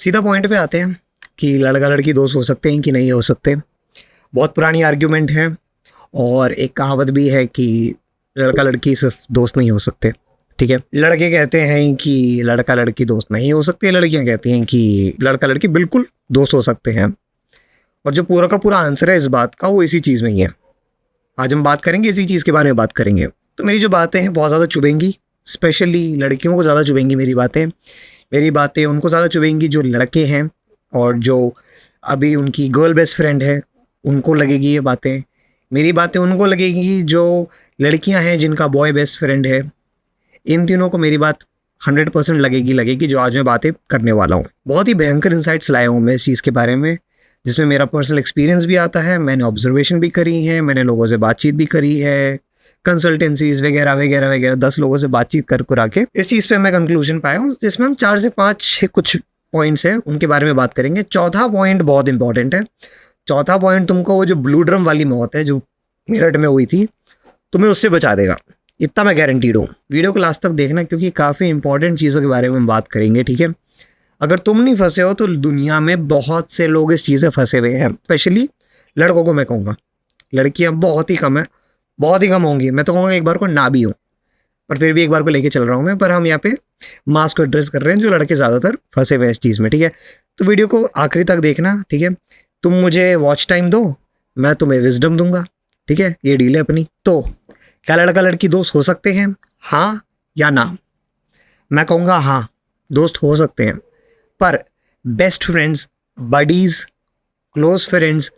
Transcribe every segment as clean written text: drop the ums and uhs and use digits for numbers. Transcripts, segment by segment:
सीधा पॉइंट पे आते हैं कि लड़का लड़की दोस्त हो सकते हैं कि नहीं हो सकते। बहुत पुरानी आर्ग्यूमेंट है और एक कहावत भी है कि लड़का लड़की सिर्फ दोस्त नहीं हो सकते। ठीक है, लड़के कहते हैं कि लड़का लड़की दोस्त नहीं हो सकते, लड़कियां कहती हैं कि लड़का लड़की बिल्कुल दोस्त हो सकते हैं। और जो पूरा का पूरा आंसर है इस बात का वो इसी चीज़ में ही है। आज हम बात करेंगे, इसी चीज़ के बारे में बात करेंगे। तो मेरी जो बातें हैं बहुत ज़्यादा चुभेंगी, स्पेशली लड़कियों को ज़्यादा चुभेंगी मेरी बातें उनको ज़्यादा चुभेंगी जो लड़के हैं और जो अभी उनकी गर्ल बेस्ट फ्रेंड है उनको लगेगी ये बातें। मेरी बातें उनको लगेगी जो लड़कियां हैं जिनका बॉय बेस्ट फ्रेंड है। इन तीनों को मेरी बात 100% लगेगी जो आज मैं बातें करने वाला हूँ। बहुत ही भयंकर इंसाइट्स लाया हूँ मैं इस चीज़ के बारे में, जिसमें मेरा पर्सनल एक्सपीरियंस भी आता है, मैंने ऑब्जर्वेशन भी करी है, मैंने लोगों से बातचीत भी करी है, कंसल्टेंसीज वगैरह वगैरह वगैरह 10 लोगों से बातचीत कर के इस चीज़ पे मैं कंक्लूजन पाया हूँ, जिसमें हम 4 से 5 कुछ पॉइंट्स हैं उनके बारे में बात करेंगे। चौथा पॉइंट बहुत इंपॉर्टेंट है। चौथा पॉइंट तुमको वो जो ब्लू ड्रम वाली मौत है जो मेरठ में हुई थी तुम्हें उससे बचा देगा, इतना मैं गारंटीड हूँ। वीडियो को लास्ट तक देखना क्योंकि काफ़ी इंपॉर्टेंट चीज़ों के बारे में हम बात करेंगे। ठीक है, अगर तुम नहीं फंसे हो तो दुनिया में बहुत से लोग इस चीज़ में फंसे हुए हैं। स्पेशली लड़कों को मैं कहूँगा, लड़कियाँ बहुत ही कम है, बहुत ही कम होंगी। मैं तो कहूँगा एक बार को ना भी हो, पर फिर भी एक बार को लेके चल रहा हूँ मैं। पर हम यहाँ पे मास को एड्रेस कर रहे हैं जो लड़के ज़्यादातर फंसे हुए हैं इस चीज़ में। ठीक है, तो वीडियो को आखिरी तक देखना। ठीक है, तुम मुझे वॉच टाइम दो, मैं तुम्हें विजडम दूंगा। ठीक है, ये डील है अपनी। तो क्या लड़का लड़की दोस्त हो सकते हैं, हाँ या ना? मैं कहूँगा हाँ, दोस्त हो सकते हैं, पर best friends, buddies, close friends,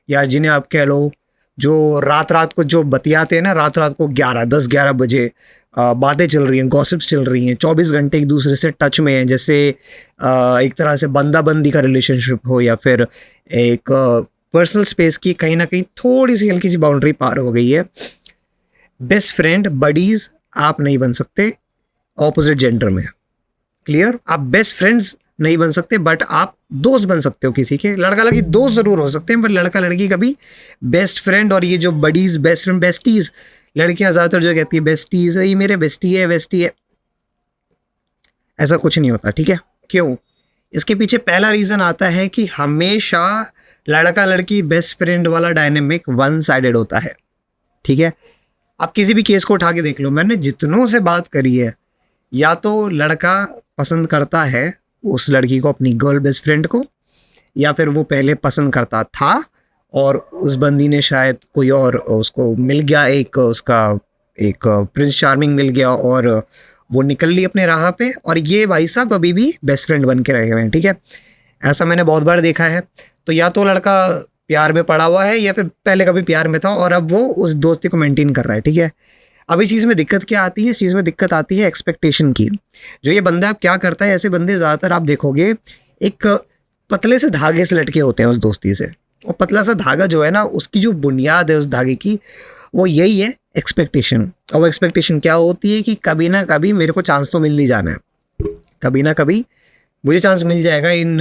या जिन्हें आप कह लो जो रात को जो बतियाते हैं ना, रात को 10-11 बजे बातें चल रही हैं, गॉसिप्स चल रही हैं, 24 घंटे एक दूसरे से टच में हैं, जैसे एक तरह से बंदा बंदी का रिलेशनशिप हो या फिर एक पर्सनल स्पेस की कहीं ना कहीं थोड़ी सी हल्की सी बाउंड्री पार हो गई है। बेस्ट फ्रेंड, बडीज़ आप नहीं बन सकते ऑपोजिट जेंडर में। क्लियर? आप बेस्ट फ्रेंड्स नहीं बन सकते, बट आप दोस्त बन सकते हो किसी के। लड़का लड़की दोस्त ज़रूर हो सकते हैं, पर लड़का लड़की कभी बेस्ट फ्रेंड। और ये जो बडीज़, बेस्ट फ्रेंड, बेस्टीज़, लड़कियां ज़्यादातर जो कहती है बेस्टीज़ है, ये मेरे बेस्टी है, ऐसा कुछ नहीं होता। ठीक है, क्यों? इसके पीछे पहला रीज़न आता है कि हमेशा लड़का लड़की बेस्ट फ्रेंड वाला डायनेमिक वन साइडेड होता है। ठीक है, आप किसी भी केस को उठा के देख लो, मैंने जितनों से बात करी है, या तो लड़का पसंद करता है उस लड़की को, अपनी गर्ल बेस्ट फ्रेंड को, या फिर वो पहले पसंद करता था और उस बंदी ने शायद कोई और उसको मिल गया, एक प्रिंस चार्मिंग मिल गया और वो निकल ली अपने राह पे, और ये भाई साहब अभी भी बेस्ट फ्रेंड बन के रहे हुए हैं। ठीक है, ऐसा मैंने बहुत बार देखा है। तो या तो लड़का प्यार में पड़ा हुआ है या फिर पहले कभी प्यार में था और अब वो उस दोस्ती को मेंटेन कर रहा है। ठीक है, अब इस चीज़ में दिक्कत क्या आती है? इस चीज़ में दिक्कत आती है एक्सपेक्टेशन की। जो ये बंदा अब क्या करता है, ऐसे बंदे ज़्यादातर आप देखोगे एक पतले से धागे से लटके होते हैं उस दोस्ती से। और पतला सा धागा जो है ना, उसकी जो बुनियाद है उस धागे की, वो यही है एक्सपेक्टेशन। और वो एक्सपेक्टेशन क्या होती है कि कभी ना कभी मेरे को चांस तो मिल ही जाना है, कभी ना कभी मुझे चांस मिल जाएगा इन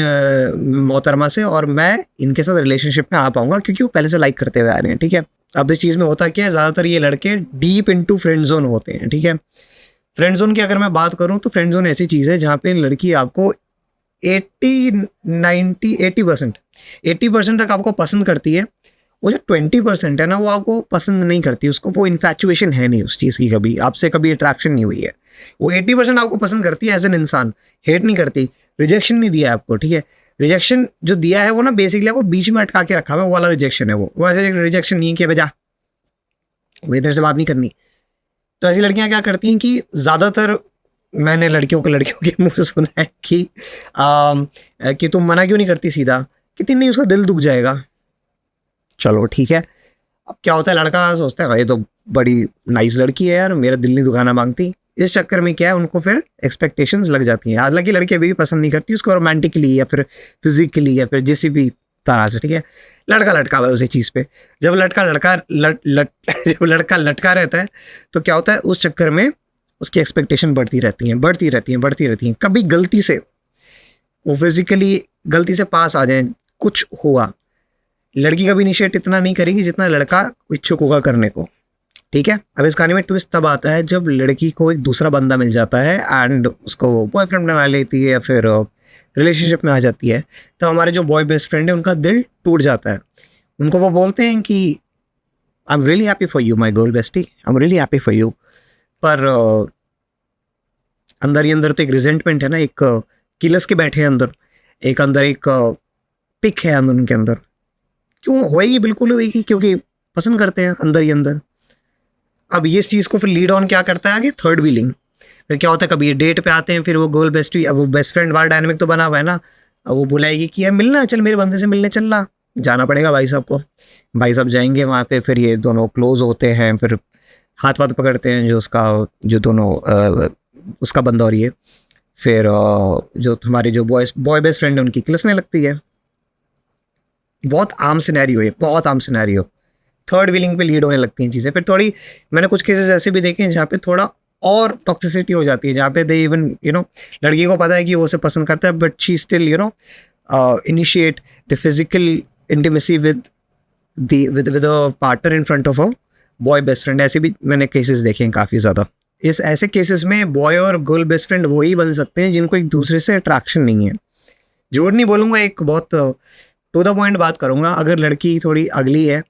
मोहतरमा से और मैं इनके साथ रिलेशनशिप में आ पाऊंगा, क्योंकि वो पहले से लाइक करते हुए आ रहे हैं। ठीक है, अब इस चीज़ में होता क्या है, ज़्यादातर ये लड़के डीप इनटू फ्रेंड जोन होते हैं। ठीक है, फ्रेंड जोन की अगर मैं बात करूं तो फ्रेंड जोन ऐसी चीज़ है जहाँ पे लड़की आपको 80% तक आपको पसंद करती है। वो जो 20% है ना, वो आपको पसंद नहीं करती, उसको वो इन्फैचुएशन है नहीं उस चीज़ की, कभी आपसे कभी अट्रैक्शन नहीं हुई है। वो 80% आपको पसंद करती है एज एन इंसान, हेट नहीं करती, रिजेक्शन नहीं दिया आपको। ठीक है, रिजेक्शन जो दिया है वो ना बेसिकली आपको बीच में अटका के रखा हुआ है, वो वाला रिजेक्शन है। वो ऐसे रिजेक्शन नहीं है कि बजा वो इधर से बात नहीं करनी। तो ऐसी लड़कियां क्या करती हैं कि ज़्यादातर मैंने लड़कियों के मुंह से सुना है कि तुम मना क्यों नहीं करती सीधा, कि नहीं उसका दिल दुख जाएगा। चलो ठीक है, अब क्या होता है, लड़का सोचता है ये तो बड़ी नाइस लड़की है यार, मेरा दिल नहीं दुखाना मांगती। इस चक्कर में क्या है, उनको फिर एक्सपेक्टेशंस लग जाती हैं। हालांकि लड़की अभी भी पसंद नहीं करती उसको, रोमांटिकली या फिर फिजिकली या फिर जिस भी तरह से। ठीक है, लड़का लटका हुआ है उसी चीज़ पे। जब जब लड़का लटका रहता है तो क्या होता है, उस चक्कर में उसकी एक्सपेक्टेशन बढ़ती रहती हैं। कभी गलती से वो फिजिकली गलती से पास आ जाए, कुछ हुआ, लड़की कभी इनिशिएट इतना नहीं करेगी जितना लड़का इच्छुक होगा करने को। ठीक है, अब इस कहानी में ट्विस्ट तब आता है जब लड़की को एक दूसरा बंदा मिल जाता है एंड उसको बॉयफ्रेंड बना लेती है या फिर रिलेशनशिप में आ जाती है, तो हमारे जो बॉय बेस्ट फ्रेंड है उनका दिल टूट जाता है। उनको वो बोलते हैं कि I am really happy for you my girl bestie, I am really happy for you, पर अंदर ही अंदर तो एक रिजेंटमेंट है ना, एक किलस के बैठे हैं अंदर, एक अंदर एक पिक है अंदर उनके अंदर। क्यों होएगी? बिल्कुल होएगी, क्योंकि पसंद करते हैं अंदर ही अंदर। अब ये चीज़ को फिर लीड ऑन क्या करता है आगे? Third wheeling. फिर क्या होता है, कभी ये डेट पे आते हैं, फिर वो गर्ल बेस्टी, अब वो बेस्ट फ्रेंड वाला डायनामिक तो बना हुआ है ना, अब वो बुलाएगी कि यार मिलना, चल मेरे बंदे से मिलने चलना। जाना पड़ेगा भाई साहब को, भाई साहब जाएंगे वहाँ पे, फिर ये दोनों क्लोज होते हैं, फिर हाथ वाथ पकड़ते हैं, जो दोनों उसका बंदा और ये, फिर जो हमारे जो बॉय बेस्ट फ्रेंड है उनकी किलसने लगती है। बहुत आम सिनेरियो है, बहुत आम सिनेरियो। थर्ड व्हीलिंग पे लीड होने लगती हैं चीज़ें। फिर थोड़ी मैंने कुछ केसेस ऐसे भी देखे हैं जहाँ पे थोड़ा और टॉक्सिसिटी हो जाती है, जहाँ पे दे इवन लड़की को पता है कि वो उसे पसंद करता है, but she still initiate the physical intimacy with a partner in front of a boy best friend. ऐसे भी मैंने केसेस देखे हैं काफ़ी ज़्यादा। इस ऐसे केसेस में बॉय और गर्ल बेस्ट फ्रेंड वही बन सकते हैं जिनको एक दूसरे से अट्रैक्शन नहीं है। झूठ नहीं बोलूँगा, एक बहुत टू द पॉइंट बात करूँगा। अगर लड़की थोड़ी अगली है,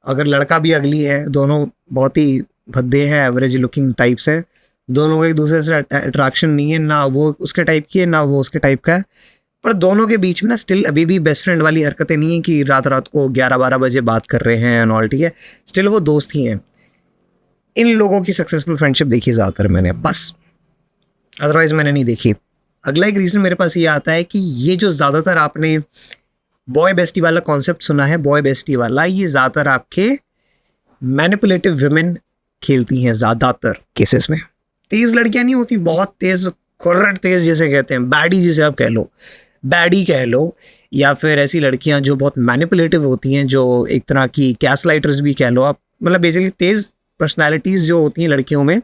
अगर लड़का भी अगली है, दोनों बहुत ही भद्दे हैं, एवरेज लुकिंग टाइप्स है, दोनों को एक दूसरे से अट्रैक्शन नहीं है, ना वो उसके टाइप की है ना वो उसके टाइप का है, पर दोनों के बीच में ना स्टिल अभी भी बेस्ट फ्रेंड वाली हरकतें नहीं है कि रात रात को 11-12 बजे बात कर रहे हैं एंड ऑल, ठीक है, स्टिल वो दोस्त ही हैं। इन लोगों की सक्सेसफुल फ्रेंडशिप देखी ज़्यादातर मैंने, बस, अदरवाइज़ मैंने नहीं देखी। अगला एक रीज़न मेरे पास ये आता है कि ये जो ज़्यादातर आपने बॉय बेस्टी वाला कॉन्सेप्ट सुना है, बॉय बेस्टी वाला, ये ज़्यादातर आपके मैनिपुलेटिव वुमेन खेलती हैं ज़्यादातर केसेस में। तेज़ लड़कियां नहीं होती, बहुत तेज़, कुर्रट तेज़ जिसे कहते हैं, बैडी जिसे आप कह लो, बैडी कह लो, या फिर ऐसी लड़कियां जो बहुत मैनिपुलेटिव होती हैं, जो एक तरह की गैसलाइटर्स भी कह लो आप, मतलब बेसिकली तेज़ पर्सनैलिटीज़ जो होती हैं लड़कियों में,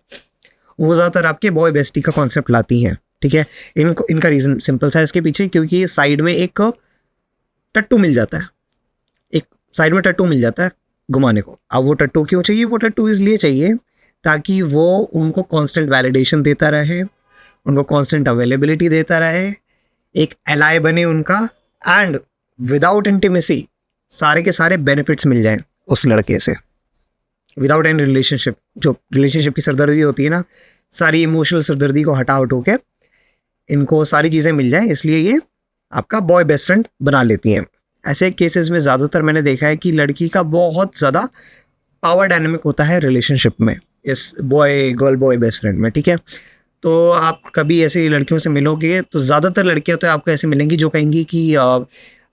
वो ज़्यादातर आपके बॉय बेस्टी का कॉन्सेप्ट लाती हैं, ठीक है। इनका रीज़न सिंपल सा है इसके पीछे, क्योंकि साइड में एक टट्टू मिल जाता है, एक साइड में टट्टू मिल जाता है घुमाने को। अब वो टट्टू क्यों चाहिए? वो टट्टू इसलिए चाहिए ताकि वो उनको कांस्टेंट वैलिडेशन देता रहे, उनको कांस्टेंट अवेलेबिलिटी देता रहे, एक एलाय बने उनका, एंड विदाउट इंटीमेसी सारे के सारे बेनिफिट्स मिल जाएं उस लड़के से, विदाउट एनी रिलेशनशिप। जो रिलेशनशिप की सरदर्दी होती है ना, सारी इमोशनल सरदर्दी को हटा के इनको सारी चीज़ें मिल जाएं, इसलिए ये आपका बॉय बेस्ट फ्रेंड बना लेती हैं। ऐसे केसेस में ज़्यादातर मैंने देखा है कि लड़की का बहुत ज़्यादा पावर डायनामिक होता है रिलेशनशिप में, इस boy girl boy best friend में, ठीक है। तो आप कभी ऐसी लड़कियों से मिलोगे तो ज़्यादातर लड़कियां तो आपको ऐसे मिलेंगी जो कहेंगी कि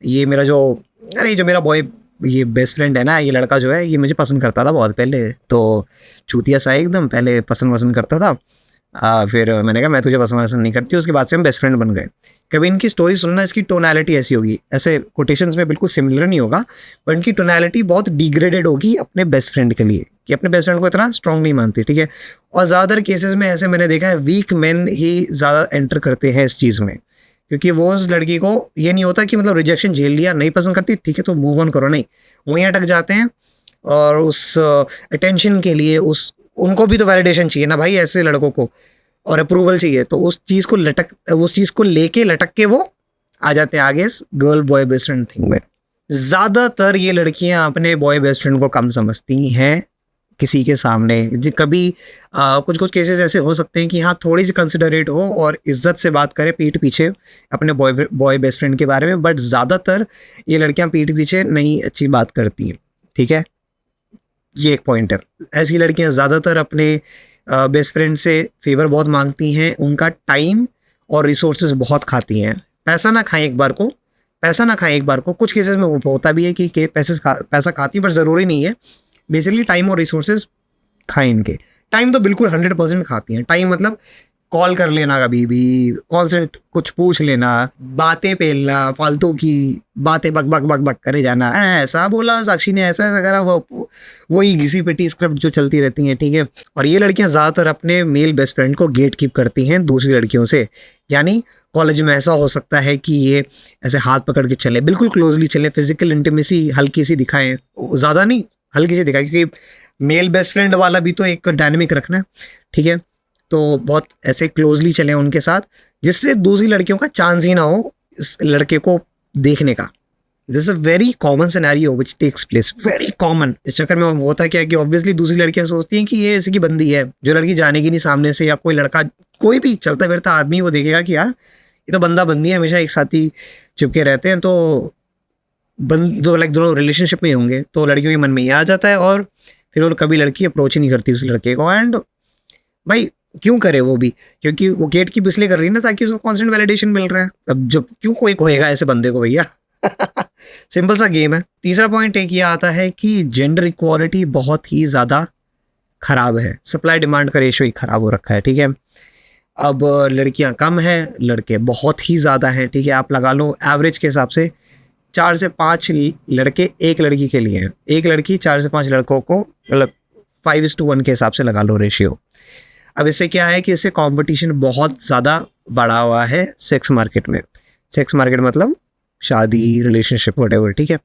ये मेरा जो मेरा बॉय ये बेस्ट फ्रेंड है ना, ये लड़का जो है ये मुझे पसंद करता था बहुत पहले, तो चूतिया सा एकदम, पहले पसंद करता था, फिर मैंने कहा मैं तुझे पसंद नहीं करती, उसके बाद से हम बेस्ट फ्रेंड बन गए। कभी इनकी स्टोरी सुनना, इसकी टोनैलिटी ऐसी होगी, ऐसे कोटेशंस में बिल्कुल सिमिलर नहीं होगा, बट इनकी टोनैलिटी बहुत डिग्रेडेड होगी अपने बेस्ट फ्रेंड के लिए, कि अपने बेस्ट फ्रेंड को इतना स्ट्रॉन्ग नहीं मानती, ठीक है। और ज़्यादातर केसेस में ऐसे मैंने देखा है वीक मेन ही ज़्यादा एंटर करते हैं इस चीज़ में, क्योंकि वो उस लड़की को ये नहीं होता कि मतलब रिजेक्शन झेल लिया, नहीं पसंद करती, ठीक है तो मूव ऑन करो, नहीं, वहीं अटक जाते हैं। और उस अटेंशन के लिए उनको भी तो वैलिडेशन चाहिए ना भाई, ऐसे लड़कों को, और अप्रूवल चाहिए, तो उस चीज़ को लेके लटक के वो आ जाते हैं आगे इस girl boy best friend thing में। ज़्यादातर ये लड़कियां अपने बॉय बेस्ट फ्रेंड को कम समझती हैं किसी के सामने। कभी कुछ केसेस ऐसे हो सकते हैं कि हाँ थोड़ी सी कंसिडरेट हो और इज्जत से बात करे पीठ पीछे अपने बॉय बेस्ट फ्रेंड के बारे में, बट ज़्यादातर ये लड़कियां पीठ पीछे नहीं अच्छी बात करती हैं, ठीक है, ये एक पॉइंट है। ऐसी लड़कियां ज़्यादातर अपने बेस्ट फ्रेंड से फेवर बहुत मांगती हैं, उनका टाइम और रिसोर्सेज बहुत खाती हैं। पैसा ना खाएं एक बार को, कुछ केसेस में होता भी है कि पैसा खाती है, पर ज़रूरी नहीं है। बेसिकली टाइम और रिसोर्सेज खाएं इनके। टाइम तो बिल्कुल 100% खाती हैं। टाइम मतलब कॉल कर लेना, कभी भी कॉन्सेंट कुछ पूछ लेना, बातें पेलना, फालतू की बातें बक करे जाना, ऐसा बोला साक्षी ने, ऐसा करा, वही घिसी पिटी स्क्रिप्ट जो चलती रहती हैं, ठीक है। और ये लड़कियां ज़्यादातर अपने मेल बेस्ट फ्रेंड को गेट कीप करती हैं दूसरी लड़कियों से। यानी कॉलेज में ऐसा हो सकता है कि ये ऐसे हाथ पकड़ के चले, बिल्कुल क्लोजली चले, फिजिकल इंटीमेसी हल्की सी दिखाएं, ज़्यादा नहीं हल्की सी दिखाएं, क्योंकि मेल बेस्ट फ्रेंड वाला भी तो एक डायनेमिक रखना है, ठीक है। तो बहुत ऐसे क्लोजली चलें उनके साथ, जिससे दूसरी लड़कियों का चांस ही ना हो इस लड़के को देखने का। This is a very common scenario which takes place, very common. इस चक्कर में होता क्या है कि ऑब्वियसली दूसरी लड़कियां सोचती हैं कि ये ऐसी की बंदी है, जो लड़की जानेगी नहीं सामने से, या कोई लड़का कोई भी चलता फिरता आदमी वो देखेगा कि यार ये तो बंदा बंदी है, हमेशा एक साथ ही चिपके रहते हैं, तो दोनों रिलेशनशिप में होंगे, तो लड़कियों के मन में ये आ जाता है और फिर वो कभी लड़की अप्रोच ही नहीं करती उस लड़के को। एंड भाई क्यों करे वो भी, क्योंकि वो गेट की इसलिए कर रही है ना ताकि उसको कांस्टेंट वैलिडेशन मिल रहा है। अब जब क्यों कोई खोएगा ऐसे बंदे को भैया। सिंपल सा गेम है। तीसरा पॉइंट एक ये आता है कि जेंडर इक्वालिटी बहुत ही ज़्यादा खराब है, सप्लाई डिमांड का रेशो ही खराब हो रखा है, ठीक है। अब लड़कियां कम हैं, लड़के बहुत ही ज़्यादा हैं, ठीक है। आप लगा लो एवरेज के हिसाब से 4 से 5 लड़के एक लड़की के लिए हैं, एक लड़की 4 से 5 लड़कों को, मतलब 5:1 के हिसाब से लगा लो रेशियो। अब इससे क्या है कि इससे कंपटीशन बहुत ज़्यादा बढ़ा हुआ है सेक्स मार्केट में। सेक्स मार्केट मतलब शादी, रिलेशनशिप, व्हाटएवर, ठीक है।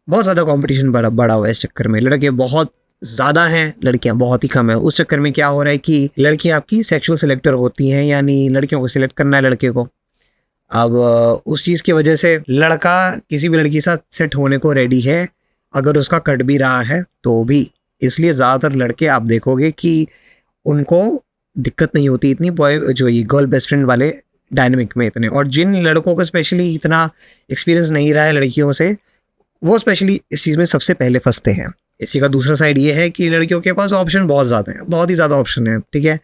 बहुत ज़्यादा कंपटीशन बढ़ा हुआ है इस चक्कर में। लड़के बहुत ज़्यादा हैं, लड़कियां बहुत ही कम है। उस चक्कर में क्या हो रहा है कि लड़कियां आपकी सेक्सुअल सिलेक्टर होती हैं, यानी लड़कियों को सिलेक्ट करना है लड़के को। अब उस चीज़ की वजह से लड़का किसी भी लड़की के साथ सेट होने को रेडी है, अगर उसका कट भी रहा है तो भी। इसलिए ज़्यादातर लड़के आप देखोगे कि उनको दिक्कत नहीं होती इतनी बॉय जो ये गर्ल बेस्ट फ्रेंड वाले डायनेमिक में इतने। और जिन लड़कों को स्पेशली इतना एक्सपीरियंस नहीं रहा है लड़कियों से, वो स्पेशली इस चीज़ में सबसे पहले फंसते हैं। इसी का दूसरा साइड ये है कि लड़कियों के पास ऑप्शन बहुत ज़्यादा है, बहुत ही ज़्यादा ऑप्शन है, ठीक है।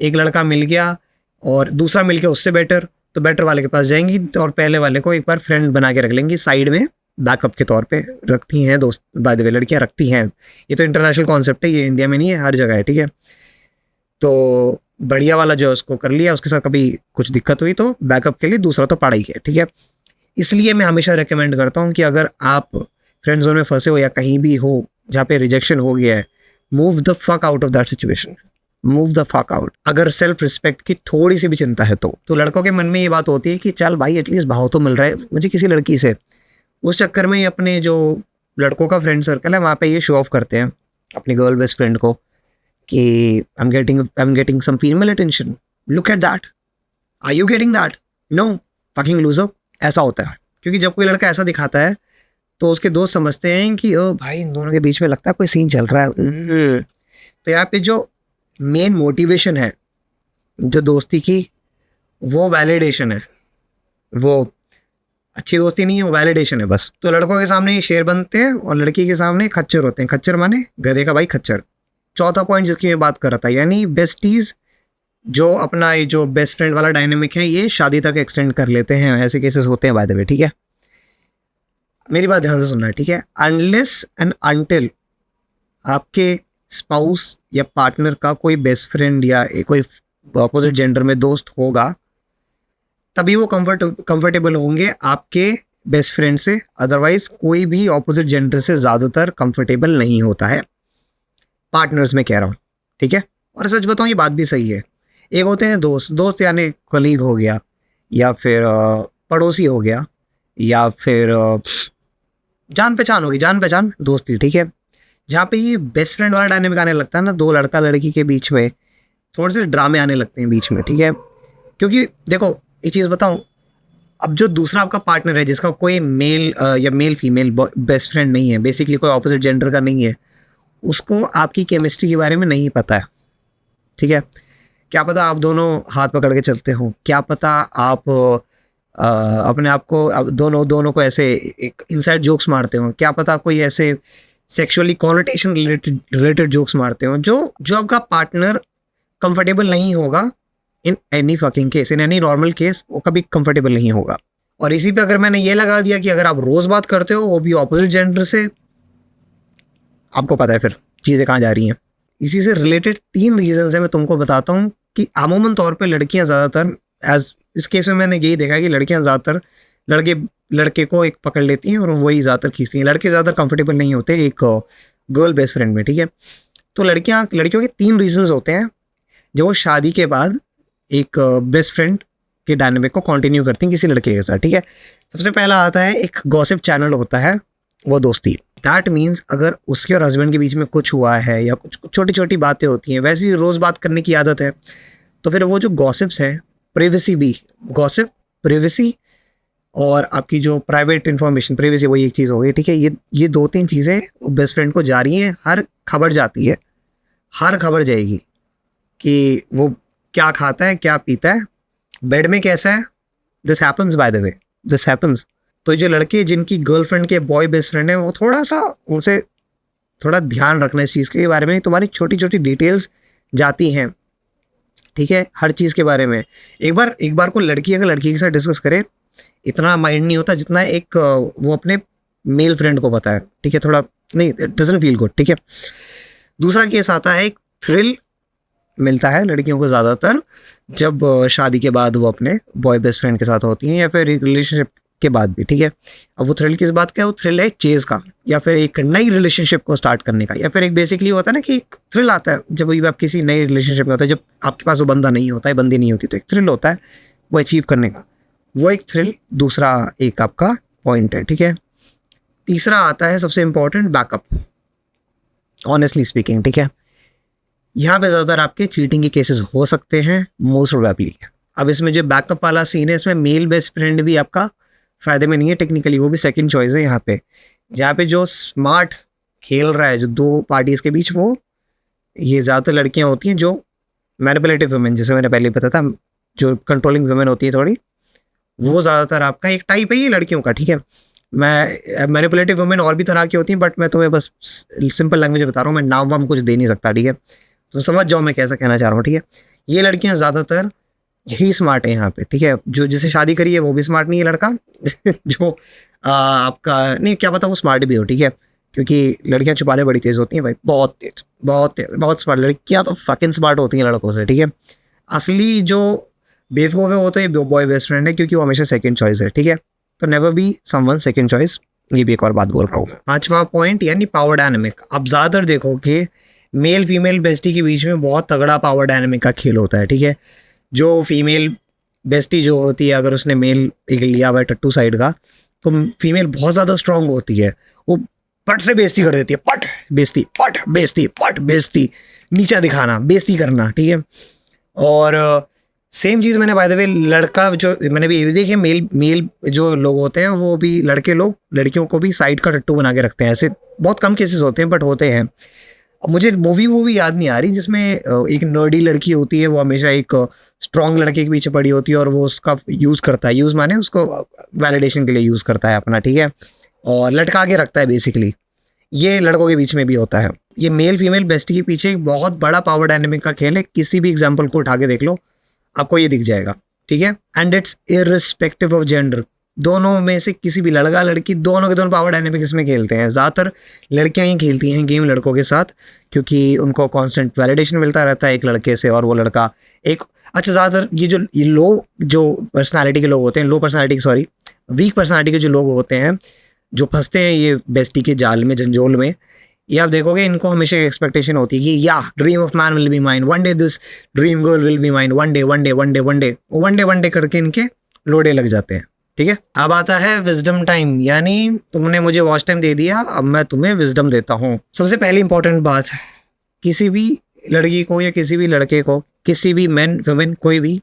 एक लड़का मिल गया और दूसरा मिल गया उससे बेटर, तो बेटर वाले के पास जाएंगी और पहले वाले को एक बार फ्रेंड बना के रख लेंगी साइड में, बैकअप के तौर पे रखती हैं दोस्त। बाय द वे लड़कियां रखती हैं, ये तो इंटरनेशनल कॉन्सेप्ट है, ये इंडिया में नहीं है, हर जगह है, ठीक है। तो बढ़िया वाला जो उसको कर लिया, उसके साथ कभी कुछ दिक्कत हुई तो बैकअप के लिए दूसरा तो पड़ा ही है, ठीक है। इसलिए मैं हमेशा रेकमेंड करता हूँ कि अगर आप फ्रेंड जोन में फंसे हो या कहीं भी हो जहाँ पे रिजेक्शन हो गया है, move the fuck out of that situation, move the fuck out. अगर सेल्फ रिस्पेक्ट की थोड़ी सी भी चिंता है तो लड़कों के मन में ये बात होती है कि चल भाई एटलीस्ट भाव तो मिल रहा है मुझे किसी लड़की से। उस चक्कर में अपने जो लड़कों का फ्रेंड सर्कल है वहाँ पे ये शो ऑफ करते हैं अपनी गर्ल बेस्ट फ्रेंड को कि I am getting some female attention, look at that, are you getting that, no fucking loser. ऐसा होता है, क्योंकि जब कोई लड़का ऐसा दिखाता है तो उसके दोस्त समझते हैं कि ओ भाई इन दोनों के बीच में लगता है कोई सीन चल रहा है। तो यहाँ पे जो मेन मोटिवेशन है जो दोस्ती की, वो वैलिडेशन है, वो अच्छी दोस्ती नहीं है, वो वैलिडेशन है बस। तो लड़कों के सामने ये शेर बनते हैं और लड़की के सामने खच्चर होते हैं। खच्चर माने गधे का भाई खच्चर। चौथा पॉइंट जिसकी मैं बात कर रहा था, यानी बेस्टीज जो अपना ये जो बेस्ट फ्रेंड वाला डायनेमिक है ये शादी तक एक्सटेंड कर लेते हैं, ऐसे केसेस होते हैं बाय द वे, ठीक है। मेरी बात ध्यान से सुनना है, ठीक है। अनलेस एंड अनटिल आपके स्पाउस या पार्टनर का कोई बेस्ट फ्रेंड या कोई अपोजिट जेंडर में दोस्त होगा, तभी वो कंफर्टेबल होंगे आपके बेस्ट फ्रेंड से। अदरवाइज कोई भी अपोजिट जेंडर से ज़्यादातर कंफर्टेबल नहीं होता है, पार्टनर्स में कह रहा हूँ, ठीक है। और सच बताऊँ ये बात भी सही है। एक होते हैं दोस्त यानी कलीग हो गया, या फिर पड़ोसी हो गया, या फिर जान पहचान दोस्ती, ठीक है। जहाँ पे ये बेस्ट फ्रेंड वाला डायनेमिक आने लगता है ना, दो लड़का लड़की के बीच में थोड़े से ड्रामे आने लगते हैं बीच में, ठीक है। क्योंकि देखो एक चीज़ बताऊँ, अब जो दूसरा आपका पार्टनर है जिसका कोई मेल या मेल फीमेल बेस्ट फ्रेंड नहीं है, बेसिकली कोई ऑपोजिट जेंडर का नहीं है, उसको आपकी केमिस्ट्री के बारे में नहीं पता है, ठीक है। क्या पता आप दोनों हाथ पकड़ के चलते हो, क्या पता आप अपने आप को दोनों को ऐसे एक इनसाइड जोक्स मारते हो, क्या पता कोई ऐसे सेक्सुअली कॉनोटेशन रिलेटेड जोक्स मारते हो जो आपका पार्टनर कंफर्टेबल नहीं होगा in any fucking case, in any normal case वो कभी कंफर्टेबल नहीं होगा। और इसी पे अगर मैंने ये लगा दिया कि अगर आप रोज़ बात करते हो वो भी ऑपोजिट जेंडर से, आपको पता है फिर चीज़ें कहाँ जा रही हैं। इसी से रिलेटेड 3 रीजंस है, मैं तुमको बताता हूँ कि अमूमन तौर पे लड़कियाँ ज़्यादातर इस केस में मैंने यही देखा कि लड़कियाँ ज़्यादातर लड़के को एक पकड़ लेती हैं और वही ज़्यादातर खींचती हैं। लड़के ज़्यादातर कंफर्टेबल नहीं होते एक गर्ल बेस्ट फ्रेंड में, ठीक है। तो लड़कियों के 3 रीजंस होते हैं जो वो शादी के बाद एक बेस्ट फ्रेंड के डायनामिक को कंटिन्यू करती हैं किसी लड़के के साथ, ठीक है। सबसे पहला आता है एक गॉसिप चैनल होता है वो दोस्ती। दैट मीन्स अगर उसके और हस्बैंड के बीच में कुछ हुआ है या कुछ छोटी छोटी बातें होती हैं, वैसे ही रोज़ बात करने की आदत है, तो फिर वो जो गॉसिप्स हैं प्रिवेसी भी, गॉसिप, प्रिवेसी और आपकी जो प्राइवेट इन्फॉर्मेशन, प्रिवेसी वही एक चीज़ हो गई, ठीक है। ये 2-3 चीज़ें बेस्ट फ्रेंड को जा रही हैं, हर खबर जाती है, हर खबर जाएगी कि वो क्या खाता है, क्या पीता है, बेड में कैसा है। This happens by the way, this happens. तो जो लड़के जिनकी गर्लफ्रेंड के बॉय बेस्ट फ्रेंड है, वो थोड़ा सा उनसे थोड़ा ध्यान रखना इस चीज़ के बारे में। तुम्हारी छोटी छोटी डिटेल्स जाती हैं, ठीक है, हर चीज़ के बारे में। एक बार को लड़की अगर लड़की के साथ डिस्कस करे, इतना माइंड नहीं होता जितना एक वो अपने मेल फ्रेंड को पता है, ठीक है। थोड़ा नहीं, इट डजंट फील गुड, ठीक है। दूसरा केस आता है, एक थ्रिल मिलता है लड़कियों को ज़्यादातर जब शादी के बाद वो अपने बॉय बेस्ट फ्रेंड के साथ होती हैं, या फिर एक रिलेशनशिप के बाद भी, ठीक है। अब वो थ्रिल किस बात का है? वो थ्रिल है चेज का, या फिर एक नई रिलेशनशिप को स्टार्ट करने का, या फिर एक बेसिकली होता है ना कि एक थ्रिल आता है जब भी आप किसी नई रिलेशनशिप में होता है, जब आपके पास वो बंदा नहीं होता है, बंदी नहीं होती, तो एक थ्रिल होता है वो अचीव करने का, वो एक थ्रिल दूसरा एक आपका पॉइंट है, ठीक है। तीसरा आता है सबसे इम्पोर्टेंट, बैकअप, ऑनेस्टली स्पीकिंग, ठीक है। यहाँ पे ज़्यादातर आपके चीटिंग के केसेस हो सकते हैं, मोस्ट प्रोबेबली। अब इसमें जो बैकअप वाला सीन है, इसमें मेल बेस्ट फ्रेंड भी आपका फ़ायदे में नहीं है टेक्निकली, वो भी सेकंड चॉइस है यहाँ पे। जहाँ पे जो स्मार्ट खेल रहा है जो दो पार्टीज़ के बीच, वो ये ज़्यादातर लड़कियाँ होती हैं जो मैनिपुलेटिव वुमेन, जैसे मैंने पहले बताया था, जो कंट्रोलिंग वुमेन होती है थोड़ी, वो ज़्यादातर आपका एक टाइप है ये लड़कियों का, ठीक है। मैं मैनिपुलेटिव वुमेन और भी तरह की होती हैं, बट मैं तुम्हें बस सिंपल लैंग्वेज बता रहा हूँ, मैं नाम वाम कुछ दे नहीं सकता, ठीक है। तो समझ जाओ मैं कैसा कहना चाह रहा हूँ, ठीक है। ये लड़कियाँ ज़्यादातर यही स्मार्ट है यहाँ पे, ठीक है। जो जिसे शादी करी है वो भी स्मार्ट नहीं है लड़का जो आपका नहीं, क्या पता वो स्मार्ट भी हो, ठीक है, क्योंकि लड़कियाँ छुपाने बड़ी तेज़ होती हैं भाई, बहुत तेज़, बहुत तेज़, बहुत स्मार्ट। लड़कियाँ तो फकिंग स्मार्ट होती हैं लड़कों से, ठीक है। असली जो बेवकूफ़ है वो तो ये बॉय बेस्ट फ्रेंड है, क्योंकि वो हमेशा सेकंड चॉइस है, ठीक है। तो never be someone second choice, ये भी एक और बात बोल रहा हूँ। 5वां पॉइंट यानी पावर डायनामिक। अब ज़्यादातर देखो कि मेल फीमेल बेस्टी के बीच में बहुत तगड़ा पावर डायनामिक का खेल होता है, ठीक है। जो फीमेल बेस्टी जो होती है, अगर उसने मेल एक लिया हुआ है टट्टू साइड का, तो फीमेल बहुत ज़्यादा स्ट्रांग होती है, वो पट से बेइज्जती कर देती है, पट बेइज्जती, पट बेइज्जती, पट बेइज्जती, नीचा दिखाना, बेइज्जती करना, ठीक है। और सेम चीज़ मैंने बाय द वे लड़का जो मैंने भी ये देखी, मेल जो लोग होते हैं वो भी, लड़के लोग लड़कियों को भी साइड का टट्टू बना के रखते हैं। ऐसे बहुत कम केसेस होते हैं बट होते हैं। अब मुझे मूवी याद नहीं आ रही जिसमें एक नर्डी लड़की होती है, वो हमेशा एक स्ट्रॉन्ग लड़के के पीछे पड़ी होती है और वो उसका यूज़ करता है, यूज़ माने उसको वैलिडेशन के लिए यूज़ करता है अपना, ठीक है, और लटका के रखता है बेसिकली। ये लड़कों के बीच में भी होता है। ये मेल फीमेल बेस्टी के पीछे एक बहुत बड़ा पावर डायनेमिक का खेल है। किसी भी एग्जाम्पल को उठा के देख लो, आपको ये दिख जाएगा, ठीक है। And it's irrespective of gender, दोनों में से किसी भी लड़का लड़की, दोनों के दोनों पावर डायनेमिक इसमें खेलते हैं। ज़्यादातर लड़कियां ही खेलती हैं गेम लड़कों के साथ, क्योंकि उनको कांस्टेंट वैलिडेशन मिलता रहता है एक लड़के से, और वो लड़का एक अच्छा, ज़्यादातर ये लो जो पर्सनालिटी के लोग होते हैं, वीक पर्सनालिटी के जो लोग होते हैं, जो फंसते हैं ये बेस्टी के जाल में, जंजोल में, ये आप देखोगे इनको हमेशा एक्सपेक्टेशन होती है कि या dream of man will be mine, one day this dream girl will be mine, one day करके इनके लोडे लग जाते हैं, ठीक है। अब आता है विजडम टाइम, यानी तुमने मुझे वॉच टाइम दे दिया, अब मैं तुम्हें विजडम देता हूँ। सबसे पहली इंपॉर्टेंट बात, किसी भी लड़की को या किसी भी लड़के को, किसी भी मैन वुमेन कोई भी,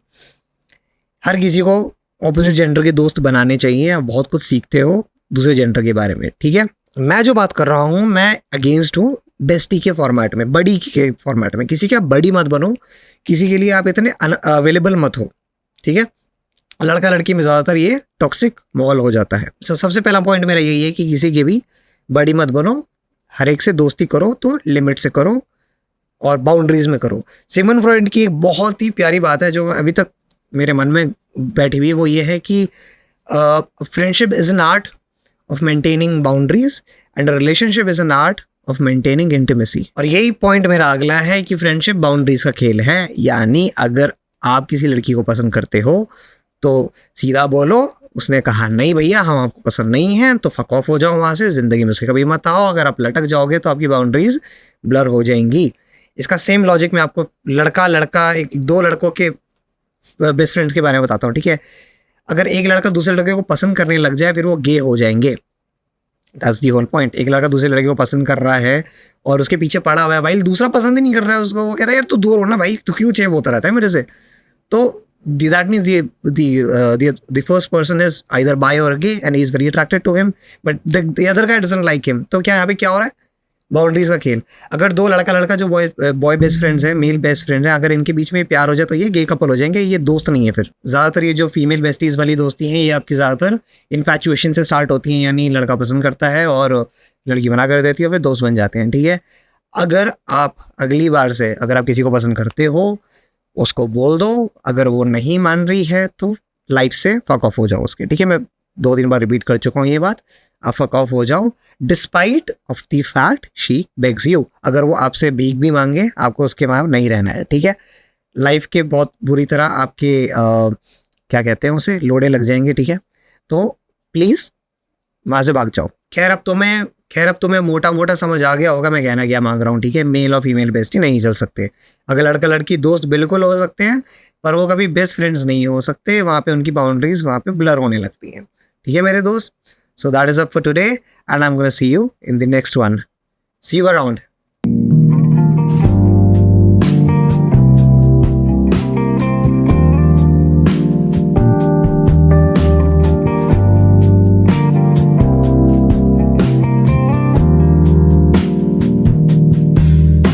हर किसी को ऑपोजिट जेंडर के दोस्त बनाने चाहिए। आप बहुत कुछ सीखते हो दूसरे जेंडर के बारे में, ठीक है। मैं जो बात कर रहा हूँ, मैं अगेंस्ट हूँ बेस्टी के फॉर्मेट में, बड़ी के फॉर्मेट में। किसी का बड़ी मत बनो, किसी के लिए आप इतने अवेलेबल मत हो, ठीक है। लड़का लड़की में ज़्यादातर ये टॉक्सिक माहौल हो जाता है। सबसे पहला पॉइंट मेरा यही है कि किसी के भी बड़ी मत बनो, हर एक से दोस्ती करो तो लिमिट से करो और बाउंड्रीज में करो। सिगमंड फ्रॉइड की एक बहुत ही प्यारी बात है जो अभी तक मेरे मन में बैठी हुई है, वो ये है कि friendship is an art of maintaining boundaries and relationship is an art of maintaining intimacy. और यही पॉइंट मेरा अगला है कि फ्रेंडशिप बाउंड्रीज का खेल है, यानी अगर आप किसी लड़की को पसंद करते हो तो सीधा बोलो, उसने कहा नहीं भैया हम आपको पसंद नहीं हैं तो फक ऑफ हो जाओ वहाँ से, ज़िंदगी में उसके कभी मत आओ। अगर आप लटक जाओगे तो आपकी बाउंड्रीज ब्लर हो जाएंगी। इसका सेम लॉजिक मैं आपको लड़का एक दो लड़कों के बेस्ट फ्रेंड्स के बारे में बताता हूँ, ठीक है। अगर एक लड़का दूसरे लड़के को पसंद करने लग जाए फिर वो गे हो जाएंगे। That's the whole point. एक लड़का दूसरे लड़के को पसंद कर रहा है और उसके पीछे पड़ा हुआ है, भाई दूसरा पसंद ही नहीं कर रहा है उसको, वो कह रहा है यार तू दूर हो ना भाई, तू क्यों चेप होता रहता है मेरे से। तो that means the first person is either bi or gay and he is very attracted to him, but the other guy doesn't like him. तो क्या यहाँ पे क्या हो रहा है? बाउंड्रीज का खेल. अगर दो लड़का लड़का जो बॉय बेस्ट फ्रेंड्स हैं, मेल बेस्ट फ्रेंड हैं, अगर इनके बीच में प्यार हो जाए तो ये गे कपल हो जाएंगे, ये दोस्त नहीं है फिर. ज़्यादातर ये जो फीमेल बेस्टीज वाली दोस्ती हैं ये आपकी ज़्यादातर इन्फैचुएशन से स्टार्ट होती हैं, यानी लड़का पसंद करता है और लड़की मना कर देती है, फिर दोस्त बन जाते हैं. ठीक है. अगर आप अगली बार से अगर आप किसी को पसंद करते हो उसको बोल दो, अगर वो नहीं मान रही है तो लाइफ से फक ऑफ हो जाओ उसके. ठीक है. मैं 2-3 बार रिपीट कर चुका हूँ ये बात. आप फक ऑफ हो जाओ despite of the fact she bags you. अगर वो आपसे भीख भी मांगे आपको उसके वहाँ नहीं रहना है. ठीक है. लाइफ के बहुत बुरी तरह आपके क्या कहते हैं उसे, लोड़े लग जाएंगे. ठीक है. तो प्लीज़ वहाँ से भाग जाओ. खैर अब तुम्हें मोटा मोटा समझ आ गया होगा मैं कहना क्या मांग रहा हूँ. ठीक है. मेल और फीमेल बेस्टी नहीं चल सकते. अगर लड़का लड़की दोस्त बिल्कुल हो सकते हैं पर वो कभी बेस्ट फ्रेंड्स नहीं हो सकते. वहाँ पे उनकी बाउंड्रीज वहाँ पे ब्लर होने लगती हैं. ठीक है मेरे दोस्त. So that is up for today and I'm going to see you in the next one. See you around.